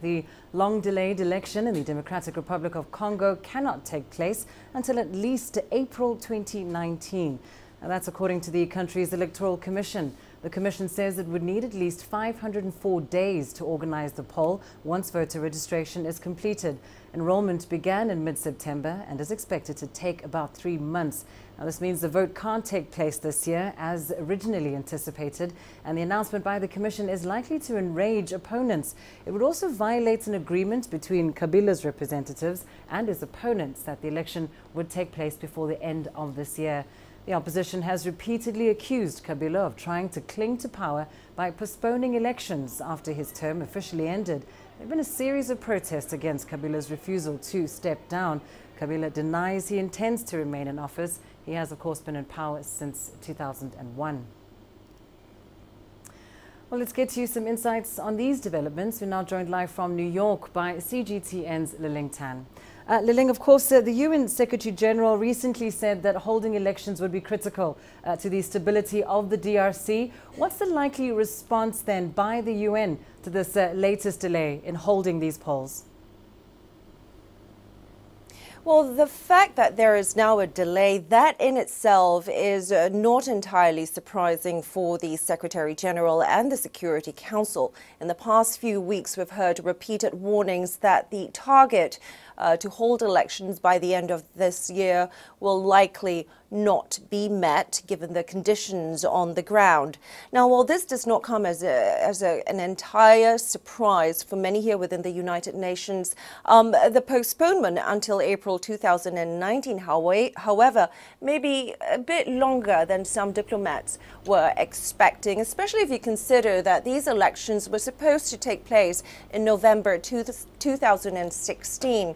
The long-delayed election in the Democratic Republic of Congo cannot take place until at least April 2019. And that's according to the country's electoral commission. The commission says it would need at least 504 days to organize the poll once voter registration is completed. Enrollment began in mid-September and is expected to take about 3 months. Now, this means the vote can't take place this year as originally anticipated, and the announcement by the commission is likely to enrage opponents. It would also violate an agreement between Kabila's representatives and his opponents that the election would take place before the end of this year. The opposition has repeatedly accused Kabila of trying to cling to power by postponing elections after his term officially ended. There have been a series of protests against Kabila's refusal to step down. Kabila denies he intends to remain in office. He has, of course, been in power since 2001. Well, let's get to you some insights on these developments. We're now joined live from New York by CGTN's Liling Tan. Liling, of course, the UN Secretary General recently said that holding elections would be critical to the stability of the DRC. What's the likely response then by the UN to this latest delay in holding these polls? Well, the fact that there is now a delay, that in itself is not entirely surprising for the Secretary General and the Security Council. In the past few weeks, we've heard repeated warnings that the target to hold elections by the end of this year will likely not be met given the conditions on the ground. Now, while this does not come as an entire surprise for many here within the United Nations, the postponement until April 2019, however, may be a bit longer than some diplomats were expecting, especially if you consider that these elections were supposed to take place in November 2016.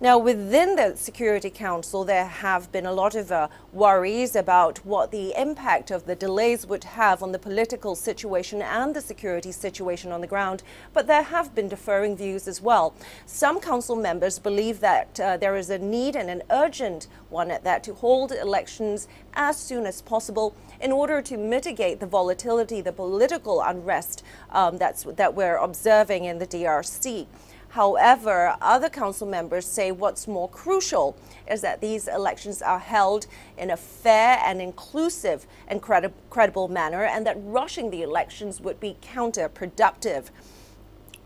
Now, within the Security Council, there have been a lot of worries about what the impact of the delays would have on the political situation and the security situation on the ground, but there have been differing views as well. Some council members believe that there is a need, and an urgent one at that, to hold elections as soon as possible in order to mitigate the volatility, the political unrest that we're observing in the DRC. However, other council members say what's more crucial is that these elections are held in a fair and inclusive and credible manner, and that rushing the elections would be counterproductive.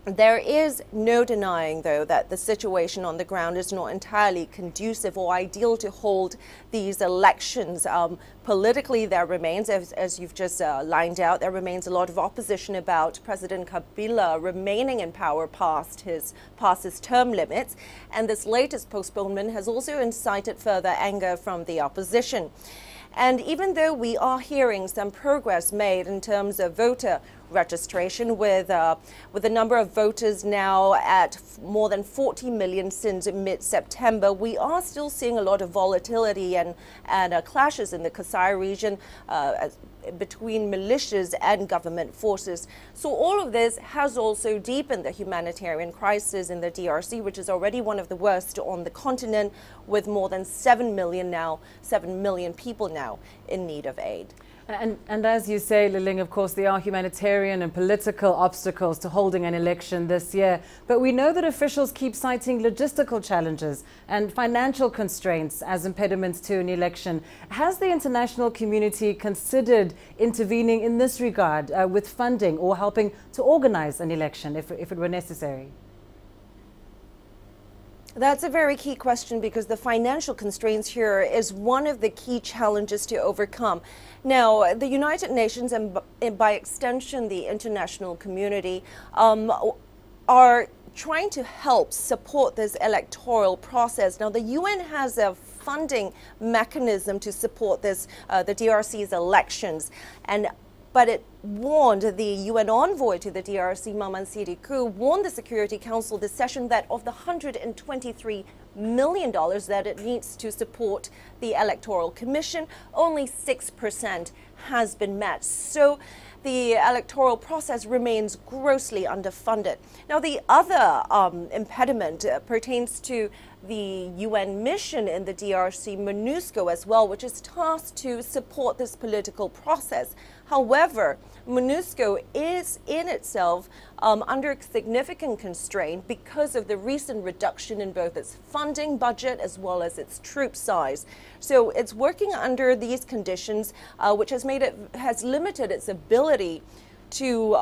There is no denying, though, that the situation on the ground is not entirely conducive or ideal to hold these elections. Politically, there remains, as you've just lined out, there remains a lot of opposition about President Kabila remaining in power past his term limits. And this latest postponement has also incited further anger from the opposition. And even though we are hearing some progress made in terms of voter registration, with the number of voters now at more than 40 million since mid-September, we are still seeing a lot of volatility and clashes in the Kasai region between militias and government forces. So all of this has also deepened the humanitarian crisis in the DRC, which is already one of the worst on the continent, with more than 7 million people now in need of aid. And as you say, Liling, of course, there are humanitarian and political obstacles to holding an election this year. But we know that officials keep citing logistical challenges and financial constraints as impediments to an election. Has the international community considered intervening in this regard with funding or helping to organize an election if it were necessary? That's a very key question, because the financial constraints here is one of the key challenges to overcome. Now, the United Nations and by extension the international community are trying to help support this electoral process. Now, the UN has a funding mechanism to support this, the DRC's elections, but it warned the UN envoy to the DRC, Maman Sidikou, warned the Security Council this session that of the $123 million that it needs to support the Electoral Commission, only 6% has been met. So the electoral process remains grossly underfunded. Now, the other impediment pertains to the UN mission in the DRC, MONUSCO, as well, which is tasked to support this political process. However, MONUSCO is in itself under significant constraint because of the recent reduction in both its funding budget as well as its troop size. So it's working under these conditions, which has limited its ability to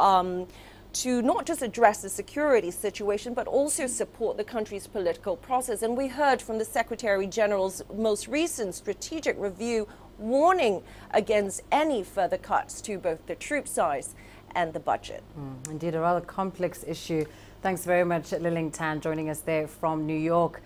not just address the security situation, but also support the country's political process. And we heard from the Secretary General's most recent strategic review warning against any further cuts to both the troop size and the budget. Indeed, a rather complex issue. Thanks very much, Liling Tan, joining us there from New York.